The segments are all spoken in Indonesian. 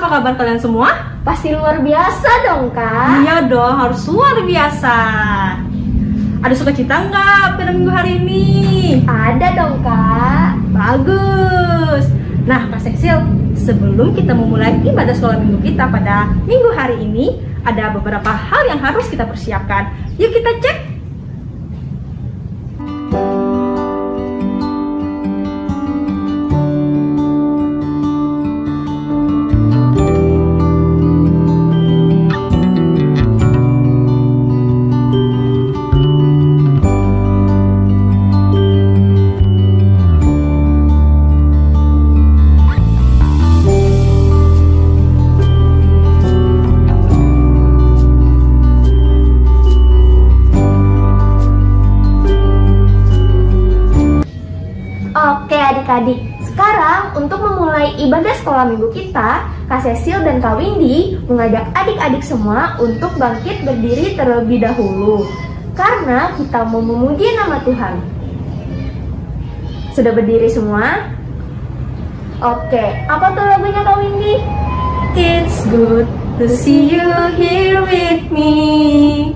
apa kabar kalian semua? Pasti luar biasa dong, Kak. Iya dong, harus luar biasa. Ada sukacita nggak pada minggu hari ini? Ada dong, Kak. Bagus. Nah, Kak Seksil, sebelum kita memulai ibadah sekolah minggu kita pada minggu hari ini, ada beberapa hal yang harus kita persiapkan. Yuk kita cek. Oke adik-adik, sekarang untuk memulai ibadah sekolah minggu kita, Kak Cecil dan Kak Windy mengajak adik-adik semua untuk bangkit berdiri terlebih dahulu karena kita mau memuji nama Tuhan. Sudah berdiri semua? Oke, apa tuh lagunya Kak Windy? It's good to see you here with me.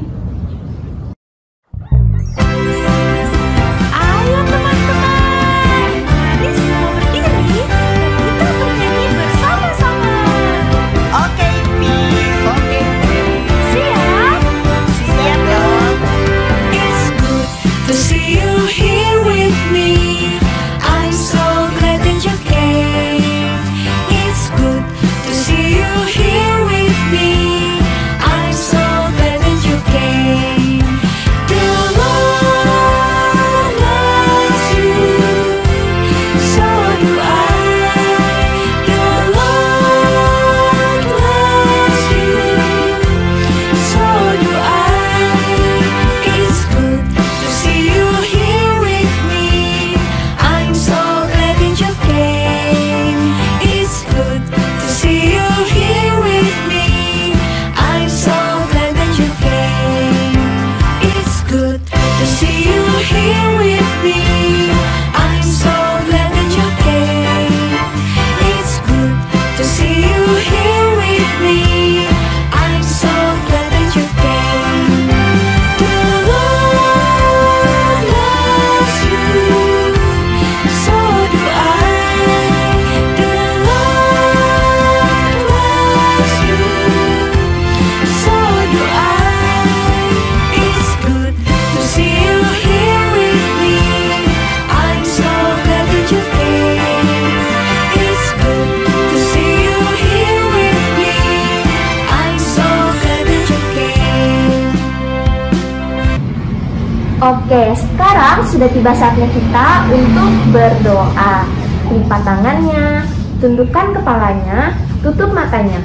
Oke, sekarang sudah tiba saatnya kita untuk berdoa. Lipat tangannya, tundukkan kepalanya, tutup matanya.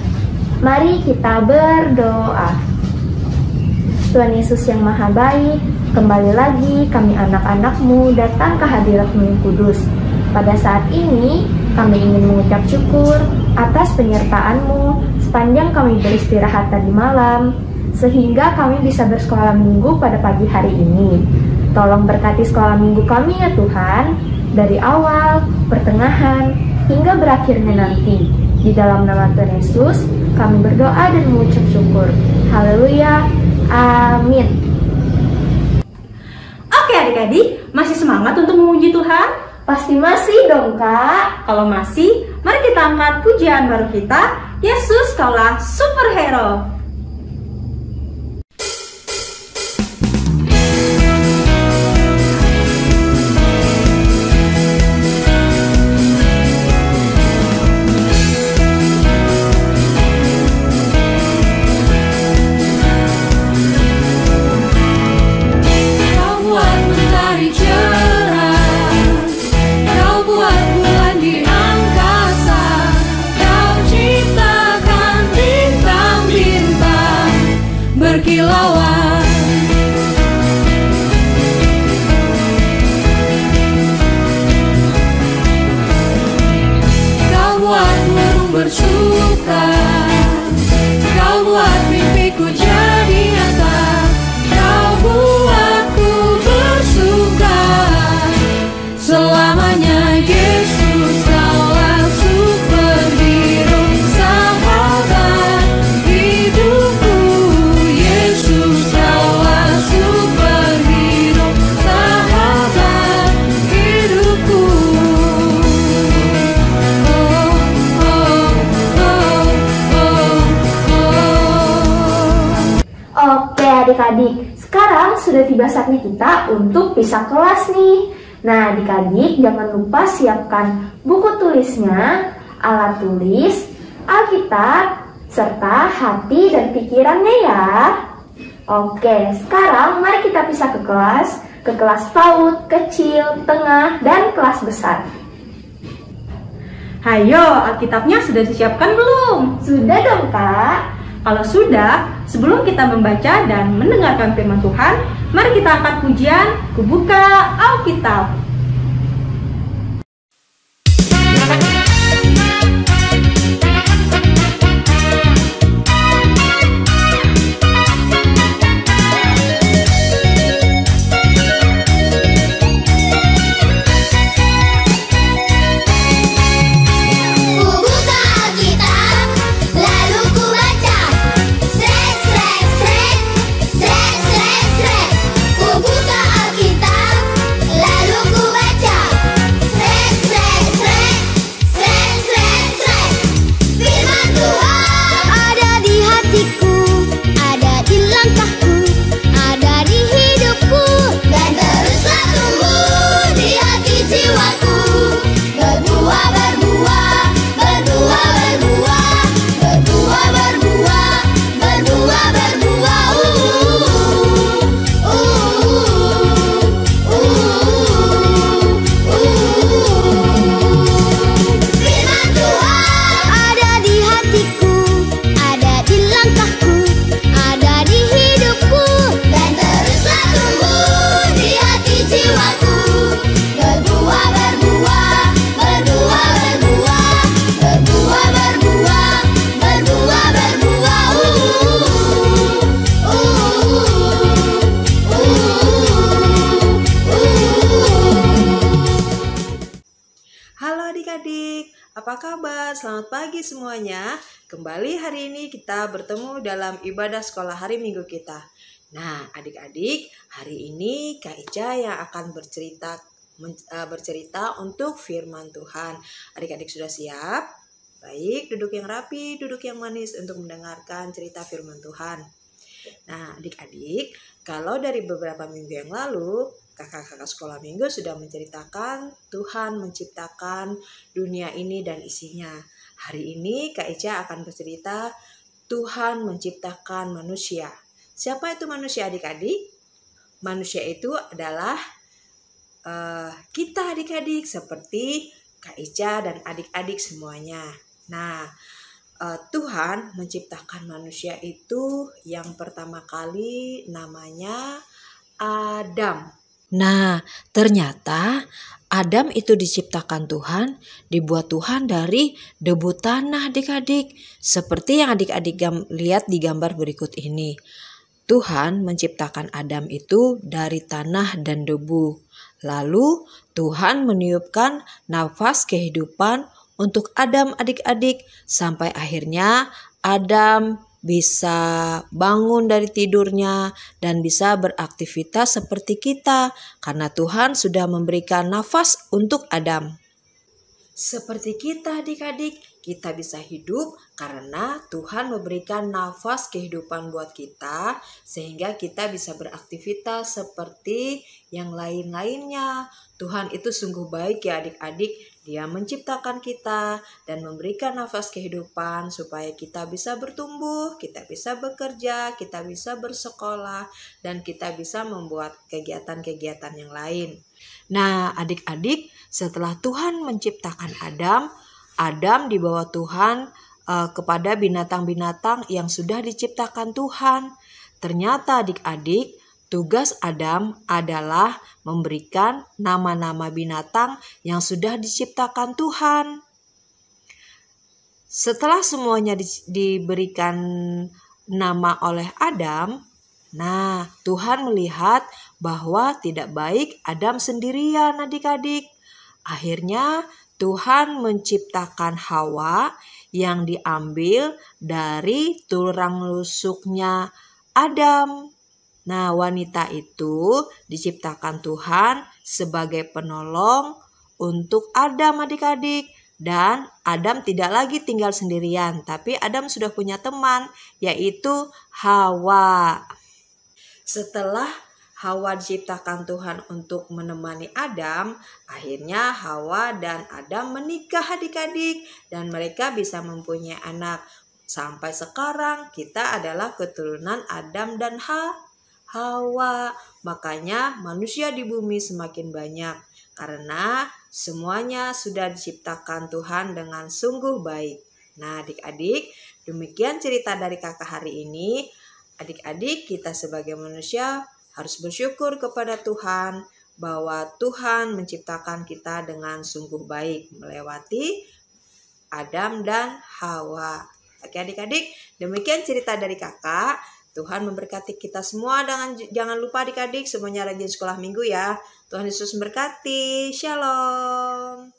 Mari kita berdoa. Tuhan Yesus yang Maha Baik, kembali lagi kami anak-anak-Mu datang ke hadirat-Mu yang kudus. Pada saat ini, kami ingin mengucap syukur atas penyertaan-Mu sepanjang kami beristirahat tadi malam, sehingga kami bisa bersekolah minggu pada pagi hari ini. Tolong berkati sekolah minggu kami ya Tuhan, dari awal, pertengahan, hingga berakhirnya nanti. Di dalam nama Tuhan Yesus, kami berdoa dan mengucap syukur. Haleluya, amin. Oke adik-adik, masih semangat untuk memuji Tuhan? Pasti masih dong, Kak. Kalau masih, mari kita angkat pujian baru kita, Yesus Kaulah Superhero. Bersuka, kau buat mimpiku jadi nyata, kau buatku bersuka. Selamanya Yesus kaulah superhero, sahabat. adik-adik, sekarang sudah tiba saatnya kita untuk pisah kelas nih. Nah, adik-adik jangan lupa siapkan buku tulisnya, alat tulis, Alkitab, serta hati dan pikirannya ya. Oke, sekarang mari kita pisah ke kelas PAUD, kecil, tengah, dan kelas besar. Hayo, Alkitabnya sudah disiapkan belum? Sudah dong, Kak. Kalau sudah, sebelum kita membaca dan mendengarkan firman Tuhan, mari kita angkat pujian, kubuka Alkitab. Apa kabar? Selamat pagi semuanya. Kembali hari ini kita bertemu dalam ibadah sekolah hari Minggu kita. Nah, adik-adik, hari ini Kak Ica yang akan bercerita untuk firman Tuhan. Adik-adik sudah siap? Baik, duduk yang rapi, duduk yang manis untuk mendengarkan cerita firman Tuhan. Nah, adik-adik, kalau dari beberapa minggu yang lalu, kakak-kakak sekolah minggu sudah menceritakan Tuhan menciptakan dunia ini dan isinya. Hari ini Kak Ica akan bercerita Tuhan menciptakan manusia. Siapa itu manusia adik-adik? Manusia itu adalah kita adik-adik seperti Kak Ica dan adik-adik semuanya. Nah, Tuhan menciptakan manusia itu yang pertama kali namanya Adam. Nah, ternyata Adam itu diciptakan Tuhan, dibuat Tuhan dari debu tanah adik-adik. Seperti yang adik-adik lihat di gambar berikut ini. Tuhan menciptakan Adam itu dari tanah dan debu. Lalu Tuhan meniupkan nafas kehidupan untuk Adam adik-adik. Sampai akhirnya Adam bisa bangun dari tidurnya dan bisa beraktivitas seperti kita karena Tuhan sudah memberikan nafas untuk Adam. Seperti kita adik-adik, kita bisa hidup karena Tuhan memberikan nafas kehidupan buat kita sehingga kita bisa beraktivitas seperti yang lain-lainnya. Tuhan itu sungguh baik ya adik-adik. Dia menciptakan kita dan memberikan nafas kehidupan supaya kita bisa bertumbuh, kita bisa bekerja, kita bisa bersekolah, dan kita bisa membuat kegiatan-kegiatan yang lain. Nah, adik-adik, setelah Tuhan menciptakan Adam dibawa Tuhan kepada binatang-binatang yang sudah diciptakan Tuhan. Ternyata adik-adik, tugas Adam adalah memberikan nama-nama binatang yang sudah diciptakan Tuhan. Setelah semuanya diberikan nama oleh Adam, nah Tuhan melihat bahwa tidak baik Adam sendirian adik-adik. Akhirnya Tuhan menciptakan Hawa yang diambil dari tulang rusuknya Adam. Nah, wanita itu diciptakan Tuhan sebagai penolong untuk Adam adik-adik. Dan Adam tidak lagi tinggal sendirian, tapi Adam sudah punya teman, yaitu Hawa. Setelah Hawa diciptakan Tuhan untuk menemani Adam, akhirnya Hawa dan Adam menikah adik-adik dan mereka bisa mempunyai anak. Sampai sekarang kita adalah keturunan Adam dan Hawa. Makanya manusia di bumi semakin banyak karena semuanya sudah diciptakan Tuhan dengan sungguh baik. Nah adik-adik, demikian cerita dari kakak hari ini. Adik-adik, kita sebagai manusia harus bersyukur kepada Tuhan bahwa Tuhan menciptakan kita dengan sungguh baik melewati Adam dan Hawa. Oke adik-adik, demikian cerita dari kakak. Tuhan memberkati kita semua. Jangan lupa adik-adik semuanya rajin sekolah minggu ya. Tuhan Yesus memberkati. Shalom.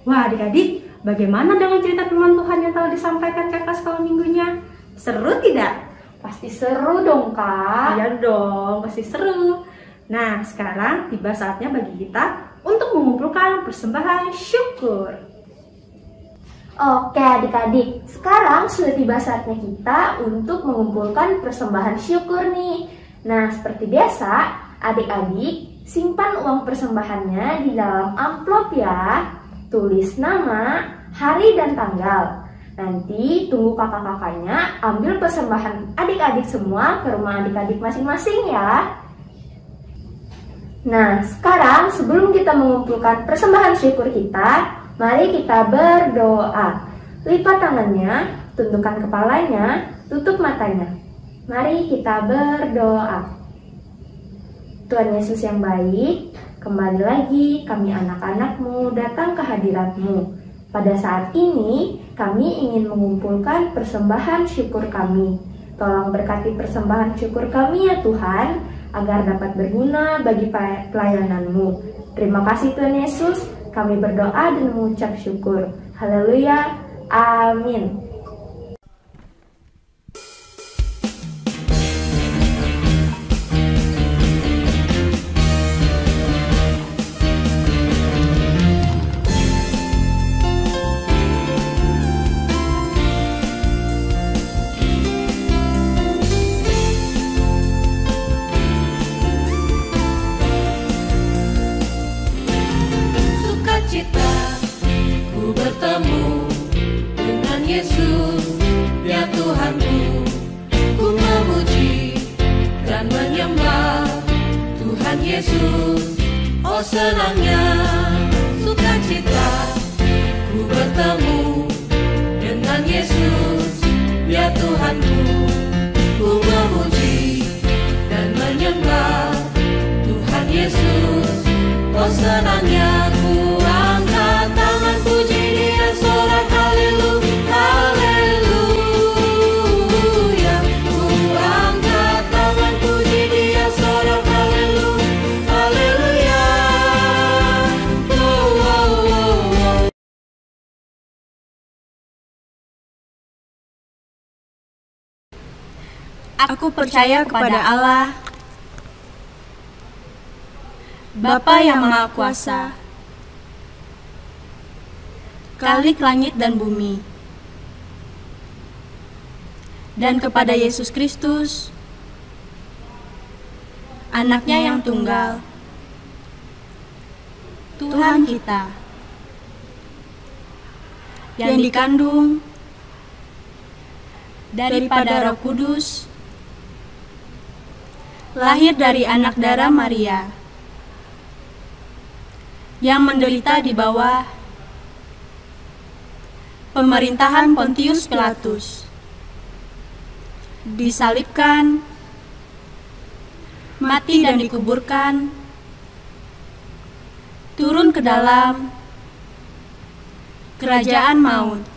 Wah adik-adik, bagaimana dengan cerita firman Tuhan yang telah disampaikan kakak sekolah minggunya? Seru tidak? Pasti seru dong, Kak. Iya dong, pasti seru. Nah, sekarang tiba saatnya bagi kita untuk mengumpulkan persembahan syukur. Oke adik-adik, sekarang sudah tiba saatnya kita untuk mengumpulkan persembahan syukur nih. Nah, seperti biasa, adik-adik simpan uang persembahannya di dalam amplop ya. Tulis nama, hari dan tanggal. Nanti tunggu kakak-kakaknya ambil persembahan adik-adik semua ke rumah adik-adik masing-masing ya. Nah, sekarang sebelum kita mengumpulkan persembahan syukur kita, mari kita berdoa. Lipat tangannya, tundukkan kepalanya, tutup matanya. Mari kita berdoa. Tuhan Yesus yang baik, kembali lagi kami anak-anak-Mu datang ke hadirat-Mu. Pada saat ini, kami ingin mengumpulkan persembahan syukur kami. Tolong berkati persembahan syukur kami ya Tuhan, agar dapat berguna bagi pelayanan-Mu. Terima kasih Tuhan Yesus, kami berdoa dan mengucap syukur. Haleluya, amin. Yesus, oh senangnya sukacita ku bertemu dengan Yesus, ya Tuhanku. Ku memuji dan menyembah Tuhan Yesus, oh senangnya ku angkat tangan puji Dia sorak haleluya, haleluya. Ku angkat tangan puji Dia sorak haleluya. Aku percaya kepada Allah, Bapa yang Maha Kuasa, Khalik langit dan bumi, dan kepada Yesus Kristus, Anaknya yang tunggal, Tuhan kita, yang dikandung daripada Roh Kudus, lahir dari anak darah Maria, yang menderita di bawah pemerintahan Pontius Pilatus, disalibkan, mati dan dikuburkan, turun ke dalam kerajaan maut.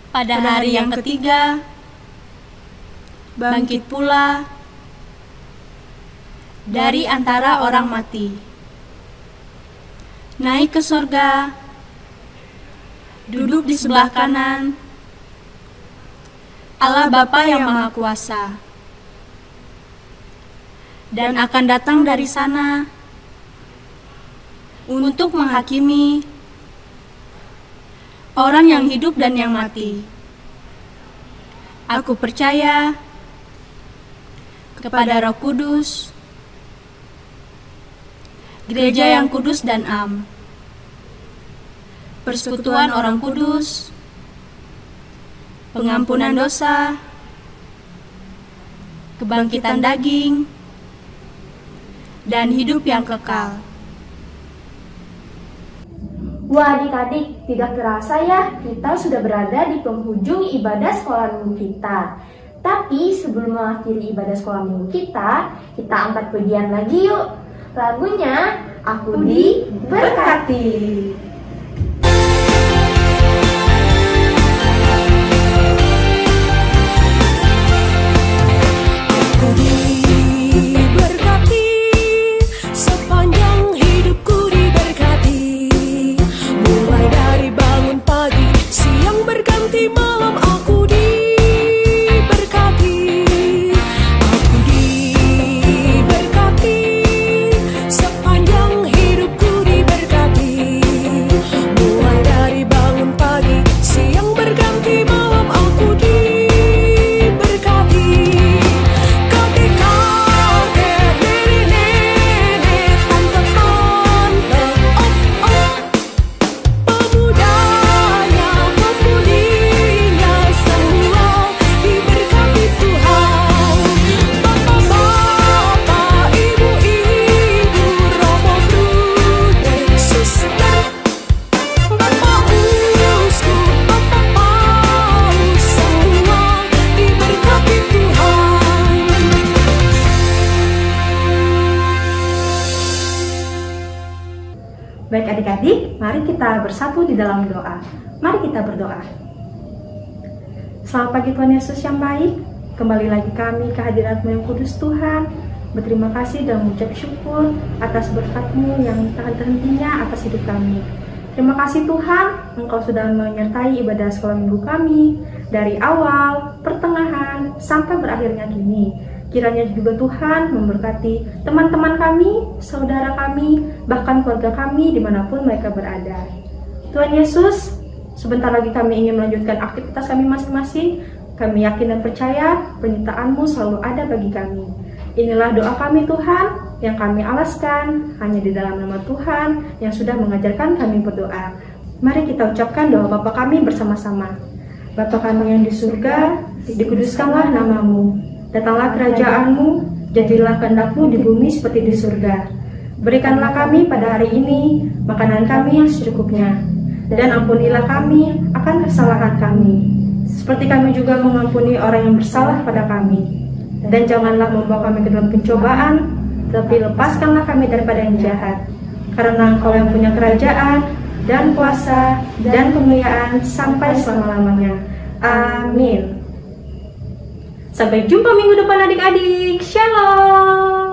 Pada hari yang ketiga, bangkit pula dari antara orang mati, naik ke sorga, duduk di sebelah kanan Allah Bapa yang Maha Kuasa, dan akan datang dari sana untuk menghakimi orang yang hidup dan yang mati. Aku percaya kepada Roh Kudus, Gereja yang kudus dan am, persekutuan orang kudus, pengampunan dosa, kebangkitan daging, dan hidup yang kekal. Wah adik-adik, tidak terasa ya kita sudah berada di penghujung ibadah sekolah minggu kita. Tapi sebelum mengakhiri ibadah sekolah minggu kita angkat pujian lagi yuk. Lagunya Aku Diberkati. Baik adik-adik, mari kita bersatu di dalam doa. Mari kita berdoa. Selamat pagi Tuhan Yesus yang baik. Kembali lagi kami ke hadirat-Mu yang kudus Tuhan. Berterima kasih dan mengucap syukur atas berkat-Mu yang tak henti-hentinya atas hidup kami. Terima kasih Tuhan, Engkau sudah menyertai ibadah sekolah minggu kami dari awal, pertengahan, sampai berakhirnya kini. Kiranya juga Tuhan memberkati teman-teman kami, saudara kami, bahkan keluarga kami dimanapun mereka berada. Tuhan Yesus, sebentar lagi kami ingin melanjutkan aktivitas kami masing-masing. Kami yakin dan percaya penyertaan-Mu selalu ada bagi kami. Inilah doa kami Tuhan, yang kami alaskan hanya di dalam nama Tuhan yang sudah mengajarkan kami berdoa. Mari kita ucapkan doa Bapa kami bersama-sama. Bapa kami yang di surga, dikuduskanlah nama-Mu. Datanglah kerajaan-Mu, jadilah kehendak-Mu di bumi seperti di surga. Berikanlah kami pada hari ini makanan kami yang secukupnya, dan ampunilah kami akan kesalahan kami, seperti kami juga mengampuni orang yang bersalah pada kami. Dan janganlah membawa kami ke dalam pencobaan, tetapi lepaskanlah kami daripada yang jahat. Karena Engkau yang punya kerajaan, dan kuasa, dan kemuliaan sampai selama-lamanya. Amin. Sampai jumpa minggu depan adik-adik. Shalom.